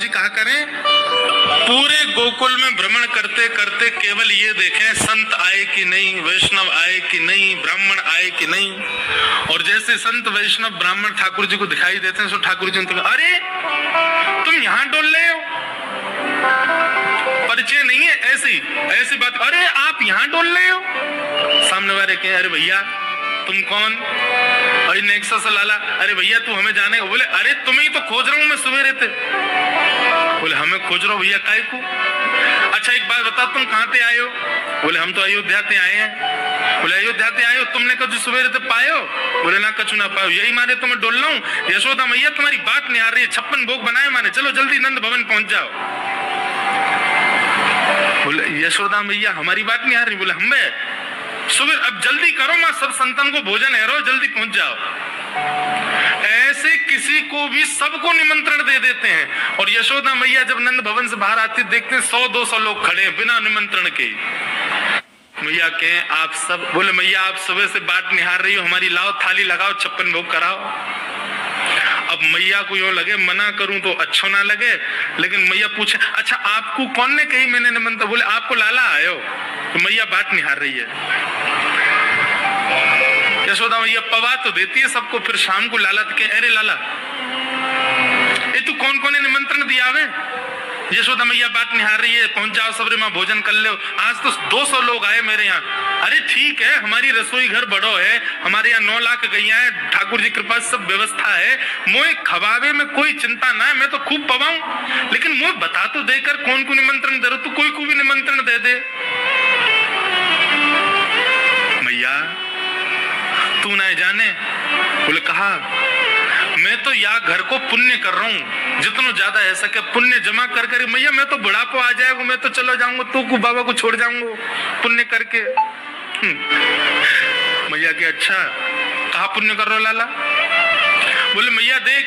जी कहा करें, पूरे गोकुल में भ्रमण करते करते केवल ये देखें संत आए कि नहीं, वैष्णव आए कि नहीं, ब्राह्मण आए कि नहीं। और जैसे संत वैष्णव ब्राह्मण ठाकुर जी को दिखाई देते हैं, तो ठाकुर जी उनको, अरे तुम यहाँ डोल रहे हो, परिचय नहीं है, ऐसी ऐसी बात, अरे आप यहाँ डोल रहे हो। सामने वाले कहे, अरे भैया तुम कौन? अरे नेक्सस लाला, अरे भैया तू हमें जाने। बोले अरे तुम्हें ही तो खोज रहा हूं मैं सवेरे थे। बोले हमें खोज रहा हो भैया, काय को? अच्छा एक बात बता, तुम कहाँ से आए हो? बोले हम तो अयोध्या से आए हैं। बोले अयोध्या से आए हो, तुमने कभी सवेरे से पाए हो? बोले ना कछु ना पायो, यही मारे तो मैं डोल रहा हूँ। यशोदा मैया तुम्हारी बात नहीं आ रही है, 56 भोग बनाए माने, चलो जल्दी नंद भवन पहुंच जाओ। बोले यशोदा मैया हमारी बात नहीं आ रही। बोले हम सुबह अब जल्दी करो, मां सब संतन को भोजन है, रो जल्दी पहुंच जाओ। ऐसे किसी को भी सबको निमंत्रण दे देते हैं। और यशोदा मैया जब नंद भवन से बाहर आती देखते हैं 100-200 लोग खड़े हैं बिना निमंत्रण के। मैया कहें आप सब, बोले मैया आप सुबह से बात निहार रही हो हमारी, लाओ थाली लगाओ, 56 भोग कराओ। अब मैया को यूं लगे मना करूं तो अच्छा ना लगे, लेकिन मैया पूछे अच्छा आपको कौन ने कही मैंने निमंत्रण? बोले आपको लाला आयो। तो मैया बात निहार रही है। यशोदा मैया पवा तो देती है सबको, फिर शाम को लाला के, अरे लाला ये तू कौन कौन ने निमंत्रण दिया है? यशोदा मैया बात निहार रही है, पहुंच जाओ सबरे मां भोजन कर लो। आज तो 200 लोग आए मेरे यहाँ। अरे ठीक है, हमारी रसोई घर बड़ो है, हमारे यहाँ 9 लाख गैया है, ठाकुर जी कृपा सब व्यवस्था है, मोए खवावे में कोई चिंता ना है, मैं तो खूब पवाऊं, लेकिन मोए बता तो देकर कौन को निमंत्रण दे रहा, तू कोई को भी निमंत्रण दे दे। मैया तू ना जाने। बोले कहा मैं तो या घर को पुण्य कर रहा हूँ, जितना ज्यादा है सके पुण्य जमा कर कर। मैया मैं तो बुढ़ापा आ जाएगा, मैं तो चलो जाऊंगा, तू को बाबा को छोड़ जाऊंगा पुण्य करके। मैया के अच्छा कहा पुण्य कर रहे हो लाला? बोले मैया देख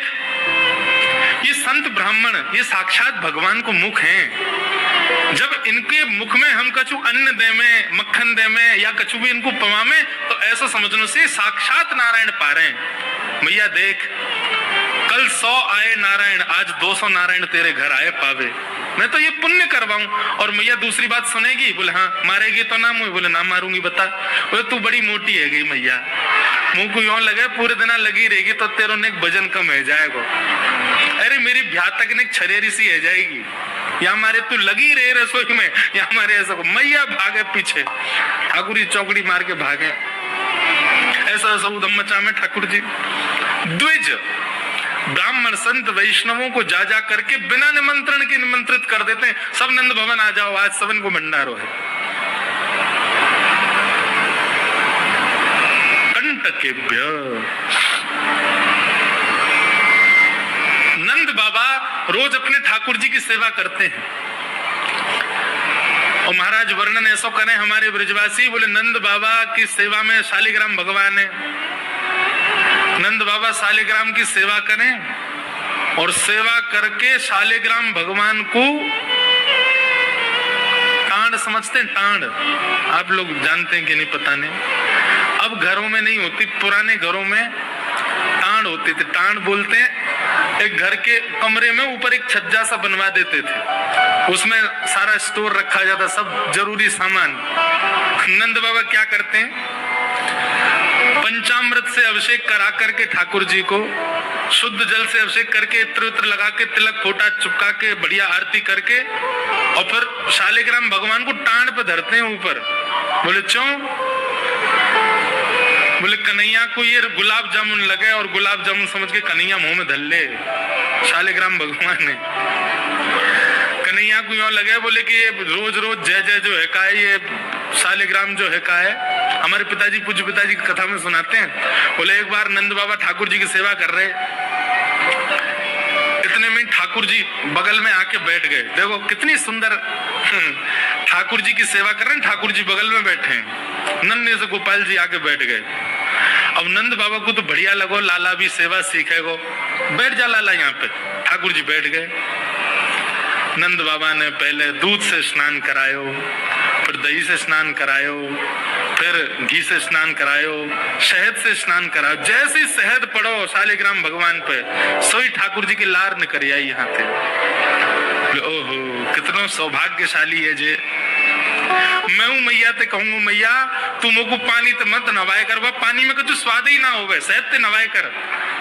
ये संत ब्राह्मण ये साक्षात भगवान को मुख हैं, जब इनके मुख में हम कछु अन्न दे में, मक्खन दे में या कछु भी इनको पवावे तो ऐसा समझने से साक्षात नारायण पा रहे हैं। मैया देख कल 100 आए नारायण, आज 200 नारायण तेरे घर आए पावे, मैं तो ये पुण्य करवाऊं। और मैया दूसरी बात सुनेगी? बोले हाँ। मारेगी तो ना मुझे? बोले ना मारूंगी। बता? बोले तू बड़ी मोटी है गई मैया, मुंह को यूं लगे पूरे दिन लगी रहेगी तो तेरो ने वजन कम है जाएगा। अरे मेरी ब्याह तक ने छरेरी सी है जाएगी, या हमारे तू लगी रहे रसोई में, या हमारे ऐसा को। मैया भागे पीछे, ठाकुर जी चौकड़ी मार के भागे। ऐसा ऐसा उदम मचा में ठाकुर जी द्विज ब्राह्मण संत वैष्णवों को जा जा करके बिना निमंत्रण के निमंत्रित कर देते हैं। सब नंद भवन आ जाओ, आज सबन को भंडारो है। कंटकेभ्य नंद बाबा रोज अपने ठाकुर जी की सेवा करते हैं। और महाराज वर्णन ऐसा करें हमारे ब्रजवासी, बोले नंद बाबा की सेवा में शालिग्राम भगवान है। नंद बाबा शालिग्राम की सेवा करें और सेवा करके शालिग्राम भगवान को टांड समझते हैं। टांड आप लोग जानते हैं कि नहीं पता नहीं, अब घरों में नहीं होती, पुराने घरों में टांड होती थी। टांड बोलते हैं एक घर के कमरे में ऊपर एक छज्जा सा बनवा देते थे, उसमें सारा स्टोर रखा जाता, सब जरूरी सामान। नंद बाबा क्या करते हैं, पंचामृत से अभिषेक करा करके ठाकुर जी को शुद्ध जल से अभिषेक करके इत्र उत्र लगा के तिलक फोटा चुपका के बढ़िया आरती करके और फिर शालिग्राम भगवान को टांड पे धरते हैं ऊपर। बोले क्यों? बोले कन्हैया को ये गुलाब जामुन लगे और गुलाब जामुन समझ के कन्हैया मुंह में धर ले। शालिग्राम भगवान ने कन्हैया को यूं लगे, बोले कि ये रोज रोज जय जय जो है का है, ये शालिग्राम जो है का है। हमारे पिताजी पूज्य पिताजी की कथा में सुनाते हैं, बोले एक बार नंद बाबा ठाकुर जी की सेवा कर रहे, इतने में ठाकुर जी बगल में आके बैठ गए। देखो कितनी सुंदर ठाकुर जी की सेवा कर रहे हैं, ठाकुर जी बगल में बैठे हैं, नन्हे से गोपाल जी आके बैठ गए। अब नंद बाबा को तो बढ़िया लगो, लाला भी सेवा सीखेगो, बैठ जा लाला यहाँ पे। ठाकुर जी बैठ गए। नंद बाबा ने पहले दूध से स्नान करायो, फिर दही से स्नान करायो, फिर घी से स्नान करायो, शहद से स्नान करायो। जैसे ही शहद पड़ो शालिग्राम भगवान पे, सोई ठाकुर जी की लार न कर आई यहाँ थे। ओहो कितना सौभाग्यशाली है जे। मैं हूं मैया ते कहूंगा मैया तू मोको पानी ते मत नवाए कर, पानी में कुछ स्वाद ही ना होवे, शहद ते नवाए कर,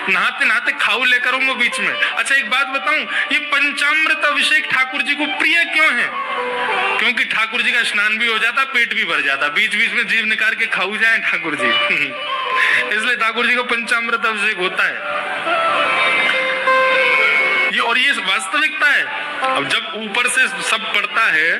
नहाते नहाते खाऊ ले करूंगा बीच में। अच्छा एक बात बताऊं, ये पंचामृत अभिषेक ठाकुर जी को प्रिय क्यों है? क्योंकि ठाकुर जी का स्नान भी हो जाता, पेट भी भर जाता, बीच बीच में जीभ निकाल के खाऊ जाए ठाकुर जी। इसलिए ठाकुर जी का पंचामृत अभिषेक होता है ये, और ये वास्तविकता है। अब जब ऊपर से सब पड़ता है,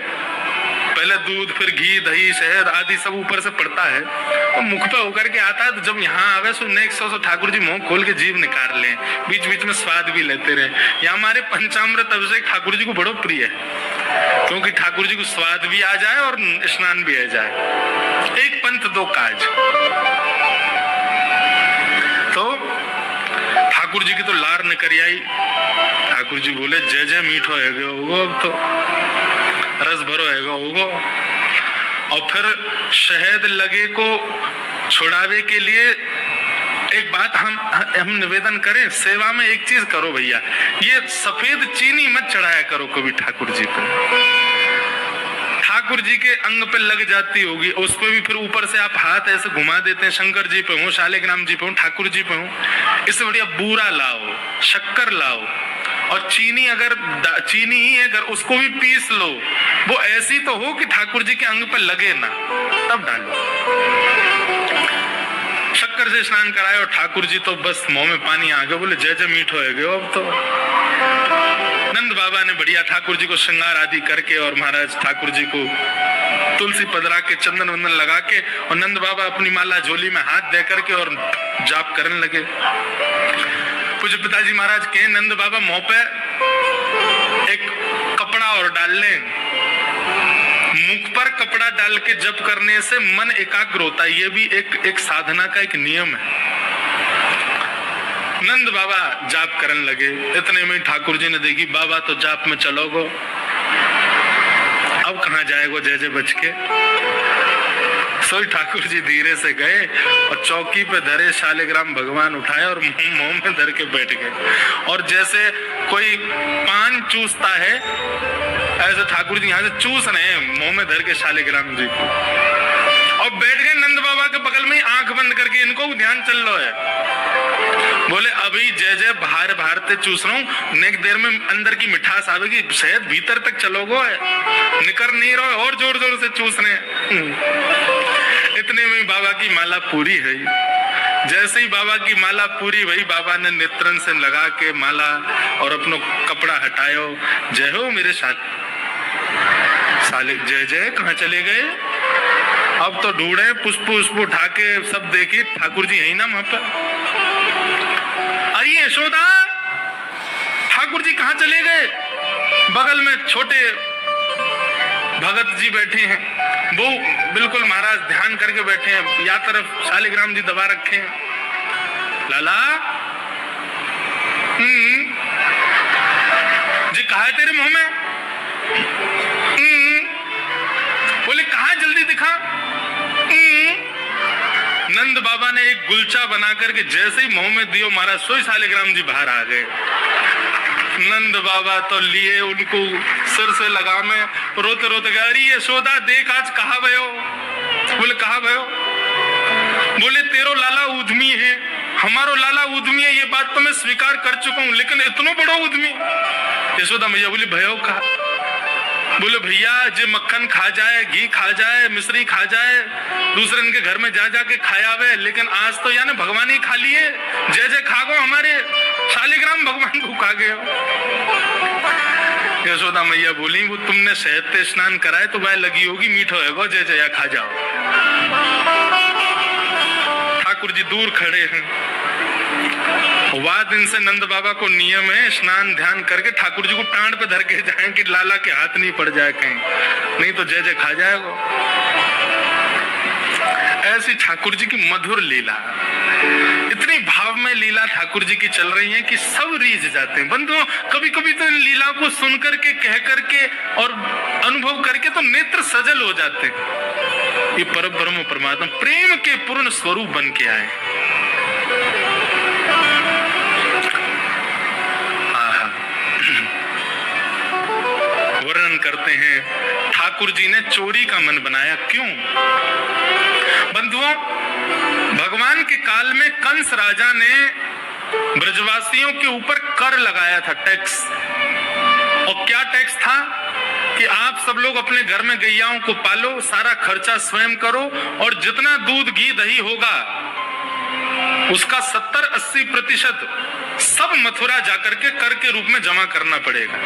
पहले दूध फिर घी दही शहद आदि सब ऊपर से पड़ता है और मुख पे होकर के आता है, तो जब यहाँ आवे so next so Thakur ji मुंह खोल के जीभ निकाल लें, बीच बीच में स्वाद भी लेते रहे। यहाँ हमारे पंचामृत अभिषेक ठाकुर जी को बड़ो प्रिय है, क्योंकि ठाकुर जी को स्वाद भी आ जाए और स्नान भी आ जाए। एक पंथ दो काज। तो ठाकुर जी की तो लार न करी आई। ठाकुर जी बोले जय जय मीठो है गो, अब तो रस भरो है गो। और फिर शहद लगे को छुड़ावे के लिए एक बात हम निवेदन करें, सेवा में एक चीज करो भैया, ये सफेद चीनी मत चढ़ाया करो कभी ठाकुर जी पे। ठाकुर जी के अंग पे लग जाती होगी, उस पे भी फिर ऊपर से आप हाथ ऐसे घुमा देते हैं, शंकर जी पे हो, शालिग्राम जी पे हो, ठाकुर जी पे हो। इससे बढ़िया बूरा लाओ, शक्कर लाओ, और चीनी अगर चीनी ही है अगर उसको भी पीस लो, वो ऐसी तो हो कि ठाकुर जी के अंग पे लगे ना, तब डालो। शक्कर से स्नान कराए और ठाकुर जी तो बस मुंह में पानी आ गया, बोले जय जय मीठो है गयो। अब तो नंद बाबा ने बढ़िया ठाकुर जी को श्रृंगार आदि करके और महाराज ठाकुर जी को तुलसी पधरा के चंदन वंदन लगा के, और नंद बाबा अपनी माला झोली में हाथ दे करके और जाप करने लगे। पूज्य पिताजी महाराज के नंद बाबा मुंह पे एक कपड़ा और डाल लें, मुख पर कपड़ा डाल के जप करने से मन एकाग्र होता है, ये भी एक साधना का एक नियम है। नंद बाबा जाप करने लगे, इतने में ठाकुर जी ने देखी बाबा तो जाप में चलोगो, अब कहाँ जाएगो जय जय बच के। सोई ठाकुर जी धीरे से गए और चौकी पे धरे शालिग्राम भगवान उठाए और मुंह में धर के बैठ गए, और जैसे कोई पान चूसता है ऐसे ठाकुर जी यहाँ से चूस रहे हैं मुंह में धर के शालिग्राम जी को, और बैठ गए नंद बाबा के बगल में, आंख बंद करके, इनको ध्यान चल रहा है। बोले अभी जय जय बाहर बाहर ते चूस रहा हूँ, नेक देर में अंदर की मिठास आवेगी, शायद भीतर तक चलोगो, निकर नहीं रहो, और जोर जोर से चूस रहे। इतने में बाबा की माला पूरी है। जैसे ही बाबा की माला पूरी भई, बाबा ने नेत्रन से लगा के माला और अपनो कपड़ा हटायो। जय हो मेरे साले जय जय कहाँ चले गए? अब तो ढूंढे, पुष्प उठा के सब देखी, ठाकुर जी यही ना वहां पर। अरे यशोदा, ठाकुर जी कहाँ चले गए? बगल में छोटे भगत जी बैठे हैं, वो बिल्कुल महाराज ध्यान करके बैठे हैं, या तरफ शालिग्राम जी दबा रखे हैं। लाला जी कहा है तेरे मुंह में? बोले कहा, जल्दी दिखा। नंद बाबा ने एक गुलचा बना करके जैसे ही मुंह में दियो, महाराज सोई शालिग्राम जी बाहर आ गए। नंद बाबा तो लिए उनको सिर से लगा में, रोते रोते गए, अरे यशोदा देख आज कहा भयो? बोले कहा भयो? बोले तेरो लाला उद्यमी है, हमारो लाला उद्यमी है, ये बात तो मैं स्वीकार कर चुका हूं, लेकिन इतना बड़ा उद्यमी? यशोदा मैया बोली भयो कहा? बोले भैया जे मक्खन खा जाए, घी खा जाए, मिश्री खा जाए, दूसरे इनके घर में जा जाके खायावे, लेकिन आज तो यानी भगवान ही खा लिए, जय जय खा गो, हमारे शालिग्राम भगवान को खा गए। यशोदा मैया बोली वो तुमने शहद से स्नान कराए तो वह लगी होगी, मीठो है गो, जय जय खा जाओ। ठाकुर जी दूर खड़े हैं, दिन से नंद बाबा को नियम है स्नान ध्यान करके ठाकुर जी को टांड पे धर के जाए कि लाला के हाथ नहीं पड़ जाए कहीं, नहीं तो जय जय खा जाएगा। ऐसी ठाकुर जी की मधुर लीला, इतनी भाव में लीला ठाकुर जी की चल रही है कि सब रीझ जाते हैं। बंधुओं, कभी कभी तो इन लीला को सुन करके, कह करके और अनुभव करके तो नेत्र सजल हो जाते हैं। ये परम ब्रह्म परमात्मा प्रेम के पूर्ण स्वरूप बन के आए। वर्णन करते हैं ठाकुर जी ने चोरी का मन बनाया। क्यों? बंधुओं, भगवान के काल में कंस राजा ने ब्रजवासियों के ऊपर कर लगाया था, टैक्स। और क्या टैक्स था कि आप सब लोग अपने घर में गैयाओं को पालो, सारा खर्चा स्वयं करो, और जितना दूध घी दही होगा उसका 70-80% सब मथुरा जाकर के कर के रूप में जमा करना पड़ेगा।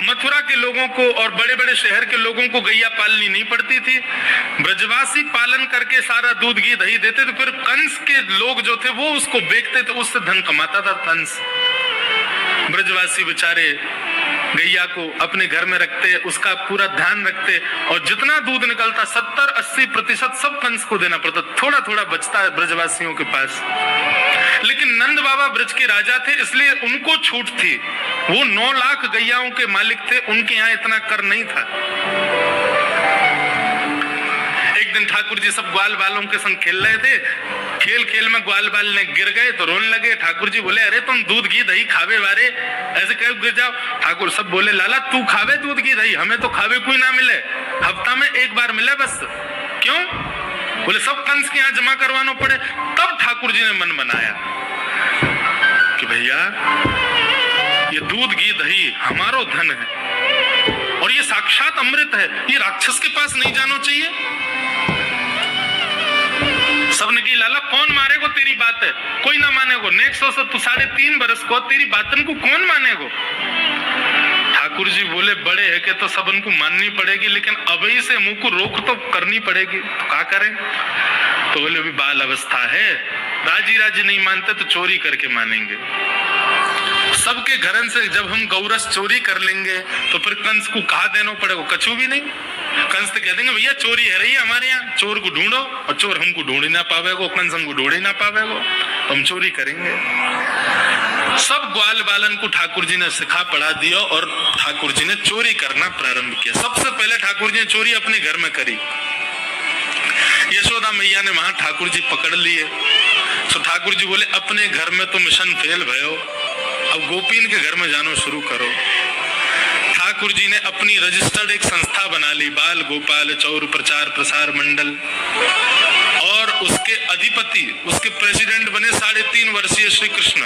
मथुरा के लोगों को और बड़े बड़े शहर के लोगों को गैया पालनी नहीं पड़ती थी, ब्रजवासी पालन करके सारा दूध घी दही देते, तो फिर कंस के लोग जो थे वो उसको बेचते थे, उससे धन कमाता था कंस। ब्रजवासी बेचारे गैया को अपने घर में रखते, उसका पूरा ध्यान रखते, और जितना दूध निकलता 70-80% सब कंस को देना पड़ता, थोड़ा थोड़ा बचता है ब्रजवासियों के पास। लेकिन नंद बाबा ब्रज के राजा थे, इसलिए उनको छूट थी। वो 9 लाख गैयाओं के मालिक थे, उनके यहाँ इतना कर नहीं था। एक दिन ठाकुर जी सब ग्वाल बालों के संग खेल रहे थे, खेल खेल में ग्वाल बाल ने गिर गए तो रोने लगे। ठाकुर जी बोले, अरे तुम दूध घी दही खावे वारे, ऐसे कहे गिर जाओ। ठाकुर सब बोले, लाला तू खावे दूध घी दही, हमें तो खावे कोई ना मिले, हफ्ता में एक बार मिले बस। क्यों? बोले सब कंस के यहाँ जमा करवाना पड़े। तब ठाकुर जी ने मन बनाया कि भैया ये दूध घी दही हमारो धन है और ये साक्षात अमृत है, ये राक्षस के पास नहीं जाना चाहिए। सबने की लाला कौन मारेगो तेरी बात है, कोई ना मानेगो, नेक्स्ट से तू 3.5 बरस को तेरी बातन को कौन मानेगो। ठाकुर जी बोले, बड़े है के तो सब उनको माननी पड़ेगी, लेकिन अभी से मुंह को रोक तो करनी पड़ेगी, तो क्या करें। तो बोले अभी बाल अवस्था है, राजी राजी नहीं मानते तो चोरी करके मानेंगे। सबके घरन से जब हम गौरस चोरी कर लेंगे तो फिर कंस को कहा देना पड़ेगा, कछु भी नहीं। कंस तो कह देंगे भैया चोरी है रही है हमारे यहाँ, चोर को ढूंढो, और चोर हमको ढूंढ ही ना पावेगो, कंस हमको ढूंढ ही ना पावेगो, तो हम चोरी करेंगे। सब ग्वाल बालन को ठाकुर जी ने सिखा पढ़ा दिया और ठाकुर जी ने चोरी करना प्रारंभ किया। सबसे पहले ठाकुर जी ने चोरी अपने घर में करी। यशोदा मैया ने वहां ठाकुर जी पकड़ लिए, तो ठाकुर जी बोले, अपने घर में तो मिशन फेल भयो, अब गोपीन के घर में जानो शुरू करो। ठाकुर जी ने अपनी रजिस्टर्ड एक संस्था बना ली, बाल गोपाल चौर प्रचार प्रसार मंडल, और उसके अधिपति, उसके प्रेसिडेंट बने 3.5 वर्षीय श्री कृष्ण।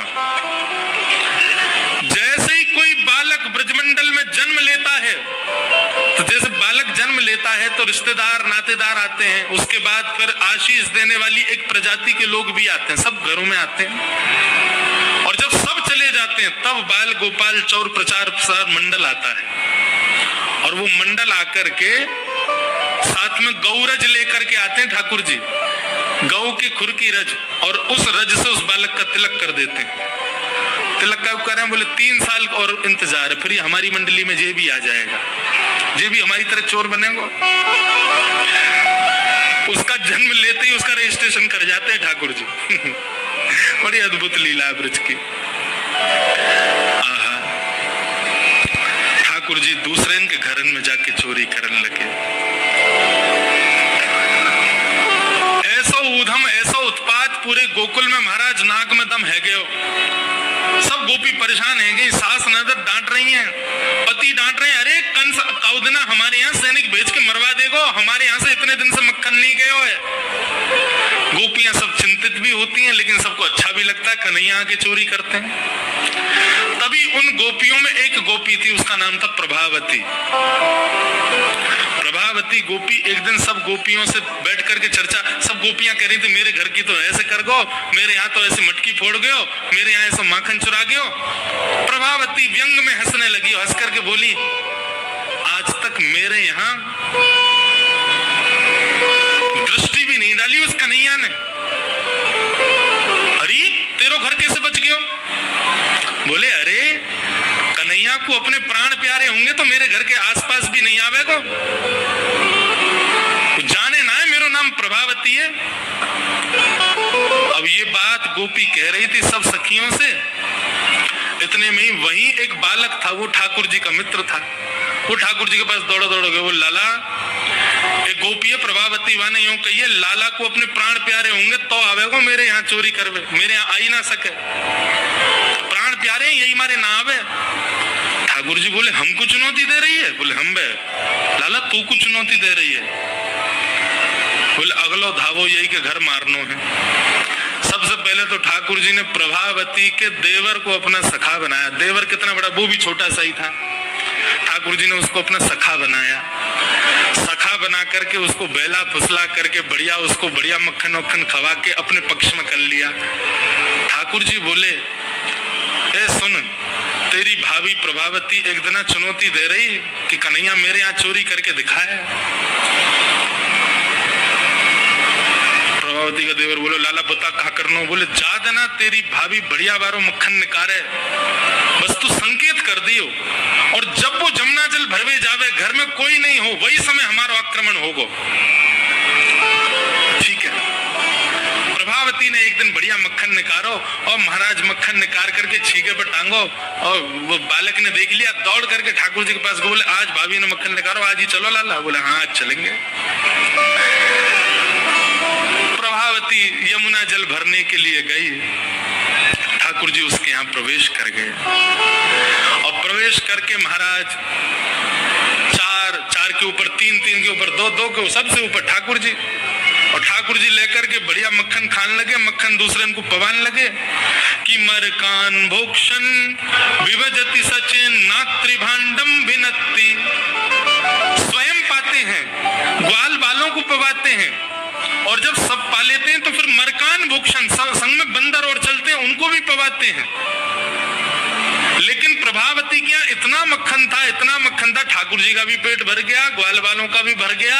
जैसे ही कोई बालक ब्रजमंडल में जन्म लेता है, तो जैसे बालक जन्म लेता है तो रिश्तेदार नातेदार आते हैं, उसके बाद फिर आशीष देने वाली एक प्रजाति के लोग भी आते हैं, सब घरों में आते हैं। और जब सब चले जाते हैं तब बाल गोपाल चौर प्रचार प्रसार मंडल आता है, और वो मंडल आकर के साथ में गौरज लेकर के आते हैं ठाकुर जी, गौ की खुर की रज, और उस रज से उस बालक का तिलक कर देते हैं। तिलक का कर रहे हैं, बोले 3 साल और इंतजार है, फिर हमारी मंडली में ये भी आ जाएगा, ये भी हमारी तरह चोर बनेगा। उसका जन्म लेते ही उसका रजिस्ट्रेशन कर जाते हैं ठाकुर जी। बड़ी अद्भुत लीला ब्रज की। ठाकुर जी दूसरे के घर में जाके चोरी करने लगे। ऐसा ऊधम, ऐसा उत्पात पूरे गोकुल में, महाराज नाक में दम है गयो। सब गोपी परेशान है गई, सास नजर डांट रही हैं, पति डांट रहे हैं, अरे कंस काउदना हमारे यहाँ सैनिक भेज के मरवा देगो, हमारे यहाँ से इतने दिन से मक्खन नहीं गयो है। गोपियां सब चिंतित भी होती हैं, लेकिन सबको अच्छा भी लगता है, कन्हैया आके चोरी करते हैं। तभी उन गोपियों में एक गोपी थी, उसका नाम था प्रभावती। प्रभावती गोपी एक दिन सब गोपियों से बैठ करके चर्चा, सब गोपियां कह रही थी, मेरे घर की तो ऐसे कर गो, मेरे यहाँ तो ऐसे मटकी फोड़ गयो, मेरे यहाँ ऐसा माखन चुरा गयो। प्रभावती व्यंग में हंसने लगी, हंस करके बोली, आज तक मेरे यहाँ दृष्टि भी नहीं डाली उस कन्हैया ने। अरे तेरो घर कैसे बच गयो? बोले, अरे कन्हैया को अपने प्राण प्यारे होंगे तो मेरे घर के आसपास भी नहीं आवेगो। जाने ना है मेरो नाम प्रभावती है। अब ये बात गोपी कह रही थी सब सखियों से। इतने में ही वहीं एक बालक था, वो ठाकुर जी का मित्र था। वो ठाकुर जी के पास दौड़ो गए, वो लाला एक गोपी है प्रभावती वाने यूं कहिए लाला को अपने प्राण प्यारे होंगे तो आवेगो मेरे यहाँ चोरी करवे, मेरे यहाँ आई ना सके। प्राण प्यारे यही मारे ना आवे। ठाकुर जी बोले हमको चुनौती दे रही है? बोले हम बे लाला तू को चुनौती दे रही है? बोले अगलो धावो यही के घर मारनो है। सबसे पहले तो ठाकुर जी ने प्रभावती के देवर को अपना सखा बनाया। देवर कितना बड़ा, वो भी छोटा सा ही था। ठाकुर जी ने उसको अपना सखा बनाया। सखा बना करके उसको बेला फुसला करके बढ़िया उसको बढ़िया मक्खन वक्खन खवा के अपने पक्ष में कर लिया। ठाकुर जी बोले ए सुन, तेरी भाभी प्रभावती एक दिन चुनौती दे रही कि कन्हैया मेरे यहाँ चोरी करके दिखाए। प्रभावती का देवर बोलो लाला बता कहा करनो? बोले जा देना तेरी भाभी बढ़िया बारो मक्खन निकारे, बस तू संकेत कर दियो और जब वो जमुना जल भरवे जावे घर में कोई नहीं हो वही समय हमारा आक्रमण होगो। ठीक है। प्रभावती ने एक दिन बढ़िया मक्खन निकारो और महाराज मक्खन निकाल करके छीके पर टांगो और वो बालक ने देख लिया, दौड़ करके ठाकुर जी के पास बोले आज भाभी ने मक्खन निकालो, आज ही चलो लाला। बोले हाँ आज चलेंगे। प्रभावती यमुना जल भरने के लिए गई। ठाकुर जी उसके यहाँ प्रवेश कर गए और प्रवेश करके महाराज चार के ऊपर तीन के ऊपर दो के सबसे ऊपर ठाकुर जी, और ठाकुर जी लेकर के बढ़िया मक्खन खाने लगे। मक्खन दूसरे को पवान लगे कि मरकान भोक्षण विभजति सचिन नात्रिभांडम भिनत्ति। स्वयं पाते हैं, ग्वाल बालों को पवाते हैं और जब सब पा लेते हैं तो फिर मरकान भूषण संग में बंदर और चलते हैं उनको भी पवाते हैं। लेकिन प्रभावती के यहाँ इतना मक्खन था, ठाकुर जी का भी पेट भर गया, ग्वाल वालों का भी भर गया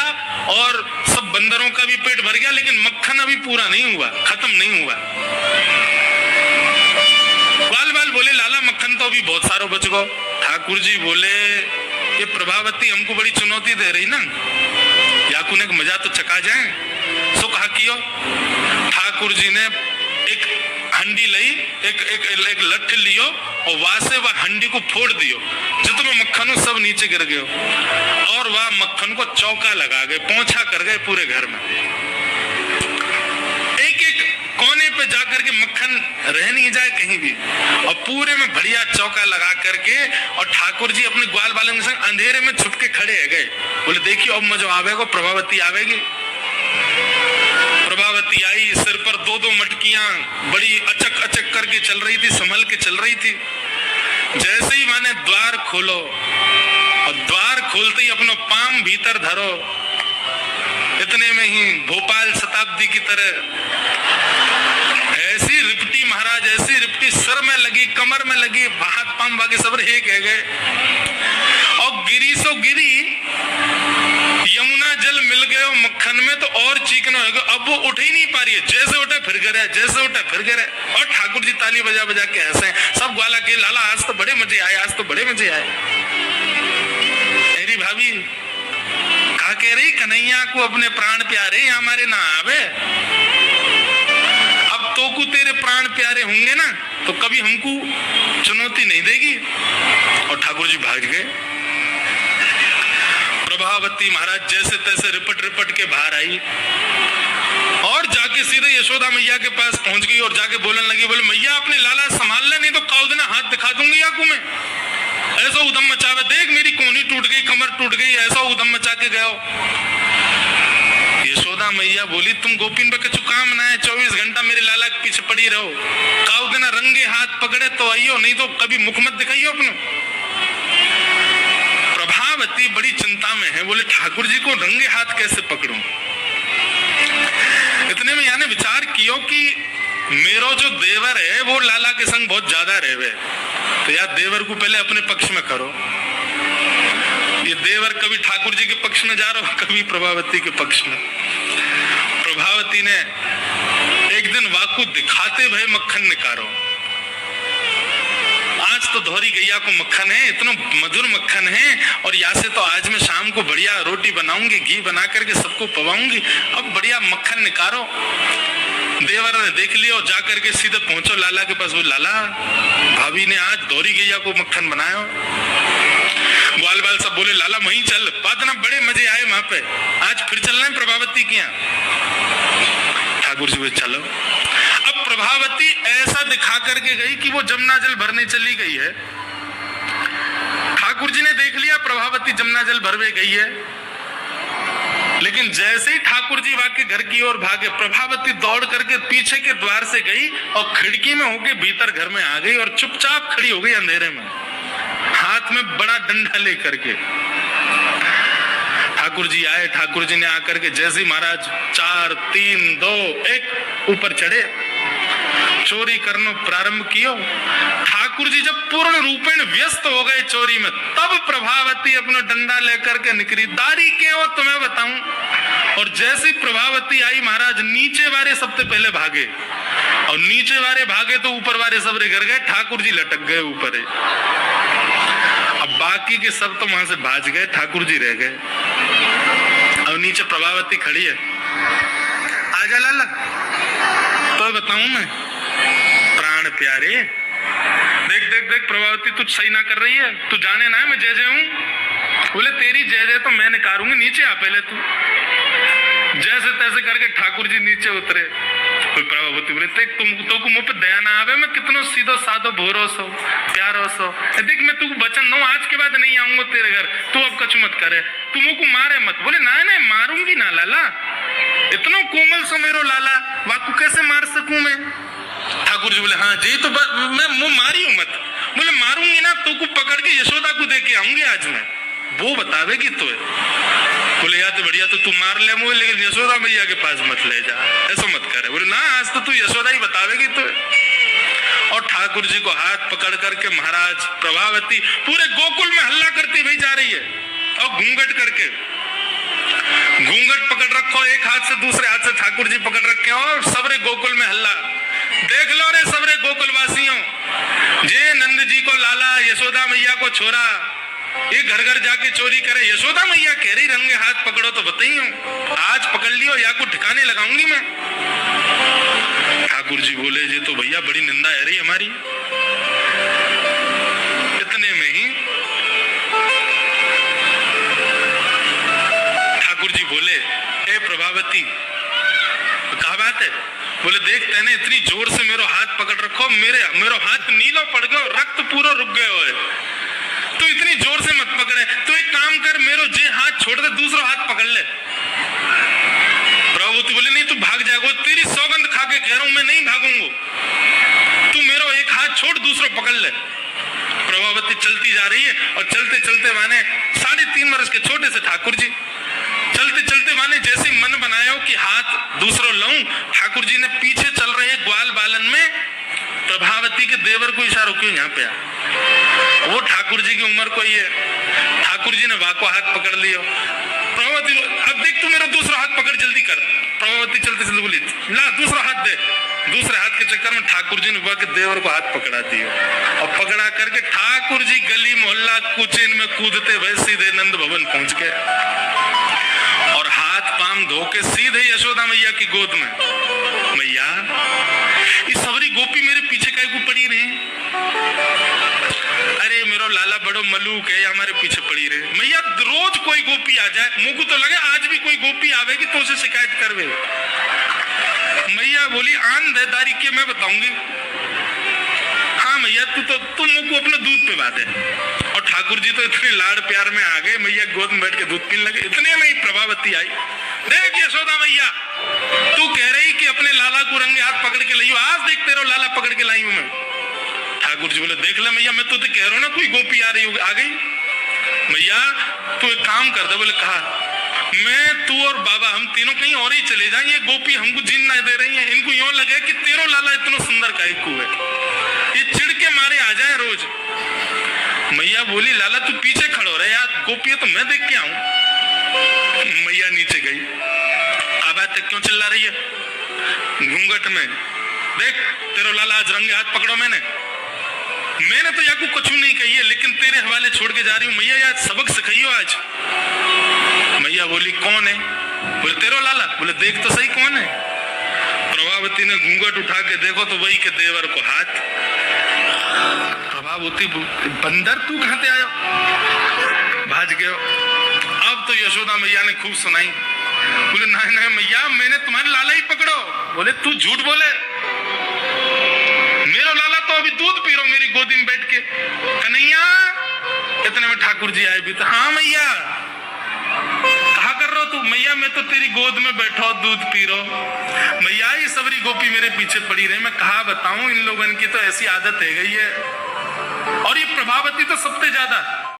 और सब बंदरों का भी पेट भर गया, लेकिन मक्खन अभी पूरा नहीं हुआ, खत्म नहीं हुआ। ग्वाल बोले लाला मक्खन तो अभी बहुत सारो बच गो। ठाकुर जी बोले ये प्रभावती हमको बड़ी चुनौती दे रही ना, याकुने का मजा तो चका जाए। सो कहा कियो। ठाकुर जी ने एक हंडी लई, एक लठ लियो और वहां से वह हंडी को फोड़ दियो, जितने मक्खन सब नीचे गिर गए और वह मक्खन को चौका लगा गए, पोंछा कर गए पूरे घर में। एक कोने पे जाकर के मक्खन रह नहीं जाए कहीं भी, और पूरे में बढ़िया चौका लगा करके और ठाकुर जी अपने ग्वाल वालों के संग अंधेरे में छुप के खड़े है गए। बोले देखिए अब मजा आवेगा, प्रभावती आवेगी। प्रभावती आई, सिर पर दो मटकियां बड़ी अचक करके चल रही थी, संभल के चल रही थी। जैसे ही माने द्वार खोलो और द्वार खोलते ही अपना पाम भीतर धरो, इतने में ही भोपाल शताब्दी की तरह ऐसी रिपटी महाराज, ऐसी रिपटी सर में लगी, कमर में लगी, हाथ पाम बाकी सब एक है गए और गिरी सो गिरी। यमुना जल मिल गए मक्खन में तो और चीकना होगा। अब वो उठ ही नहीं पा रही है, जैसे उठे फिर गिरे, जैसे उठे फिर गिरे। और ठाकुर जी ताली बजा बजा के हंसे। सब ग्वाला के लाला आज तो बड़े मजे आए, आज तो बड़े मजे आए। मेरी भाभी कहा कह रही कन्हैया को अपने प्राण प्यारे हमारे ना आवे। अब तो को तेरे प्राण प्यारे होंगे ना तो कभी हमको चुनौती नहीं देगी। और ठाकुर जी भाग गए। प्रभावती महाराज जैसे तैसे रिपट के बाहर आई और जाके सीधे यशोदा मैया के पास पहुंच गई और जाके बोलने लगी, बोले मैया अपने लाला संभाल ले, नहीं तो काउदना हाथ दिखा दूंगी आंखों में। ऐसा उदम मचावे, देख मेरी कोहनी टूट गई, कमर टूट गई, ऐसा उदम मचा के गया। यशोदा मैया बोली तुम गोपीन पे कछु काम ना है, 24 घंटा मेरे लाला के पीछे पड़ी रहो। काउदना रंगे हाथ पकड़े तो आइयो, नहीं तो कभी मुख मत दिखाइयो अपनो। प्रभावती बड़ी चिंता में है, बोले ठाकुर जी को रंगे हाथ कैसे पकड़ूं। इतने में यानी विचार कियो कि मेरो जो देवर है वो लाला के संग बहुत ज्यादा रहवे, तो यार देवर को पहले अपने पक्ष में करो। ये देवर कभी ठाकुर जी के पक्ष में जा रहा हो, कभी प्रभावती के पक्ष में। प्रभावती ने एक दिन वाकु दिखाते भय मक्खन निकारो, आंच आज तो धोरी गैया को मक्खन है, इतना मधुर मक्खन है, और यहाँ से तो आज मैं शाम को बढ़िया रोटी बनाऊंगी, घी बना करके सबको पवाऊंगी, अब बढ़िया मक्खन निकालो। देवर ने देख लिया और जाकर के सीधे पहुंचो लाला के पास। वो लाला, भाभी ने आज धोरी गैया को मक्खन बनाया। ग्वाल बाल सब बोले लाला वहीं चल, बात ना बड़े मजे आए वहां पे, आज फिर चलना है प्रभावती के यहाँ। ठाकुर जी बोले चलो। अब प्रभावती ऐसा दिखा करके गई कि वो जमुना जल भरने चली गई है। ठाकुर जी ने देख लिया प्रभावती जमुना जल भरवे गई है, लेकिन जैसे ही ठाकुर जी वाके घर की ओर भागे, प्रभावती दौड़ करके पीछे के द्वार से गई और खिड़की में होके भीतर घर में आ गई और चुपचाप खड़ी हो गई अंधेरे में, हाथ में बड़ा डंडा लेकर के। ठाकुर जी आए, ठाकुर जी ने आकर के जैसे ही महाराज 4 3 2 1 ऊपर चढ़े, चोरी करना प्रारंभ कियो। ठाकुर जी जब पूर्ण रूपेण व्यस्त हो गए चोरी में, तब प्रभावती अपना डंडा लेकर के निकली। दारी के हो तुम्हें बताऊं। और जैसी प्रभावती आई, महाराज नीचे वाले सबसे पहले भागे, और नीचे वाले भागे तो ऊपर वाले सबरे घर गए, ठाकुर जी लटक गए ऊपर। अब बाकी के सब तो वहां से भाग गए, ठाकुर जी रह गए। और नीचे प्रभावती खड़ी है। आजा लाला, तो बताऊं मैं, प्राण प्यारे, देख देख देख प्रभावती तू सही ना कर रही है, तू जाने ना है मैं जय जय हूं। बोले तेरी जय जय तो मैं निकारूंगी, नीचे आ पहले तू। जैसे तैसे करके ठाकुर जी नीचे उतरे। कोई प्रभावती बोले तुम को मुंह पे दया ना आवे, मैं कितनो सीधो साधो भोरो सो प्यारो सो, देख मैं तू वचन दो आज के बाद नहीं आऊंगा तेरे घर, तू अब कछु मत करे, तू मुझको मारे मत। बोले ना ना मारूंगी ना लाला, इतना कोमल सो मेरो लाला, वाकू कैसे मार सकूं मैं। ठाकुर जी बोले हाँ जी, तो मैं मुंह मारी हूं मत। बोले मारूंगी ना तो को पकड़ के यशोदा को दे के आऊंगी आज मैं, वो बतावेगी तो। बोले यार तो बढ़िया, तो तू मार ले मुझे, लेकिन यशोदा मैया के पास मत ले जा, ऐसा मत करे। बोले ना आज तो तू यशोदा ही बतावेगी तो। और ठाकुर जी को हाथ पकड़ करके महाराज प्रभावती पूरे गोकुल में हल्ला करती हुई जा रही है, और घूंघट करके, घूंघट पकड़ रखो एक हाथ से, दूसरे हाथ से ठाकुर जी पकड़ रखे, और सबरे गोकुल में हल्ला। देख लो रे सबरे गोकुल वासियों, जे नंद जी को लाला, यशोदा मैया को छोरा, ये घर घर जाके चोरी करे, यशोदा मैया कह रही रंगे हाथ पकड़ो तो बताइयो, आज पकड़ लियो या को ठिकाने लगाऊंगी मैं। ठाकुर जी बोले जी तो भैया बड़ी निंदा है रही हमारी। इतने में ही ठाकुर जी बोले ए प्रभावती, कहा बात है। बोले देख तेने इतनी जोर से मेरो हाथ पकड़ रखो, मेरो हाथ नीलो पड़ गयो, रक्त पूरा रुक गयो है, तू इतनी जोर से मत पकड़े, तू एक काम कर, मेरो जे हाथ छोड़ दे दूसरा हाथ पकड़ ले। प्रभावती बोले नहीं तू भाग जाएगा, तेरी सौगंध खा के कह रहा हूं मैं नहीं भागूंगा, तू मेरो एक हाथ छोड़ दूसरा पकड़ ले। प्रभावती चलती जा रही है, और चलते चलते माने 3.5 वर्ष के छोटे से ठाकुर जी चलते चलते माने जैसे मन बनाया कि हाथ दूसरा लाऊं, ठाकुर जी ने पीछे चल रहे ग्वाल बालन में प्रभावती के देवर को इशारा क्यों यहाँ पे आ, वो ठाकुर जी की उम्र को ही है। ठाकुर जी ने वाको हाथ पकड़ लिया। प्रभावती अब देख तू मेरा दूसरा हाथ पकड़ जल्दी कर। प्रभावती चलते चलते बोली ला दूसरा हाथ दे। दूसरे हाथ के चक्कर में ठाकुर जी ने वाके देवर को हाथ पकड़ा दिया, और पकड़ा करके ठाकुर जी गली मोहल्ला कुचेन में कूदते हुए सीधे नंद भवन पहुंच गए, और हाथ पाम धो के सीधे यशोदा मैया की गोद में। मैया इस सबरी गोपी मेरे पीछे काहे को पड़ी रही, अरे मेरो लाला बड़ो मलूक है, हमारे पीछे पड़ी रहे। मैया रोज कोई गोपी आ जाए, मुझ को तो लगे आज भी कोई गोपी आवेगी तो उसे शिकायत करवे। मैया बोली आंधेदारी के मैं बताऊंगी। हाँ मैया तुम मुझ को अपने दूध पे बात है। और ठाकुर जी तो इतने लाड़ प्यार में आ गए, मैया गोद में बैठ के दूध पीने लगे। इतने में ही प्रभावती आई, देख यशोदा मैया तू कह रही कि अपने लाला को रंगे हाथ पकड़ के लाइयो, आज देख तेरा लाला पकड़ के लाई हूं मैं। ठाकुर जी बोले देख ले मैया मैं तो कह रहा हूं ना कोई गोपी आ रही होगी, आ गई। मैया तू एक काम कर दे। बोले कहा मैं तू और बाबा हम तीनों कहीं और ही चले जाएं, ये गोपी हमको जीन ना दे रही है, इनको यूं लगे कि तेरो लाला इतना सुंदर काहे को है, ये चिढ़ के मारे आ जाए रोज। मैया बोली लाला तू पीछे खड़ो रहे यार, गोपी तो मैं देख के आऊं। मैया नीचे गई, आवाज तक क्यों चिल्ला रही है घूंघट में, देख तेरो लाला आज रंगे हाथ पकड़ो मैंने। मैंने तो याकू कुछ नहीं कही है, लेकिन तेरे हवाले छोड़ के जा रही हूँ। मैया यार सबक सिखाइयो आज। मैया बोली कौन है? बोले तेरो लाला। बोले देख तो सही कौन है। प्रभावती ने घूंघट उठा के देखो तो वही के देवर को हाथ। प्रभावती बंदर तू कहां से आयो? भाज गयो। अब तो यशोदा मैया ने खूब सुनाई। बोले नहीं नहीं मैया मैंने तुम्हारे लाला ही पकड़ो। बोले तू झूठ बोले, मेरा लाला तो अभी दूध पी रहा मेरी गोदी में बैठ के। कन्हैया इतने में ठाकुर जी आए भी तो हाँ मैया कहा कर रहा तू? मैया मैं तो तेरी गोद में बैठा दूध पी रहा। मैया ये सबरी गोपी मेरे पीछे पड़ी रही, मैं कहा बताऊं इन लोगों की तो ऐसी आदत है गई है। और ये प्रभावती तो सबसे ज्यादा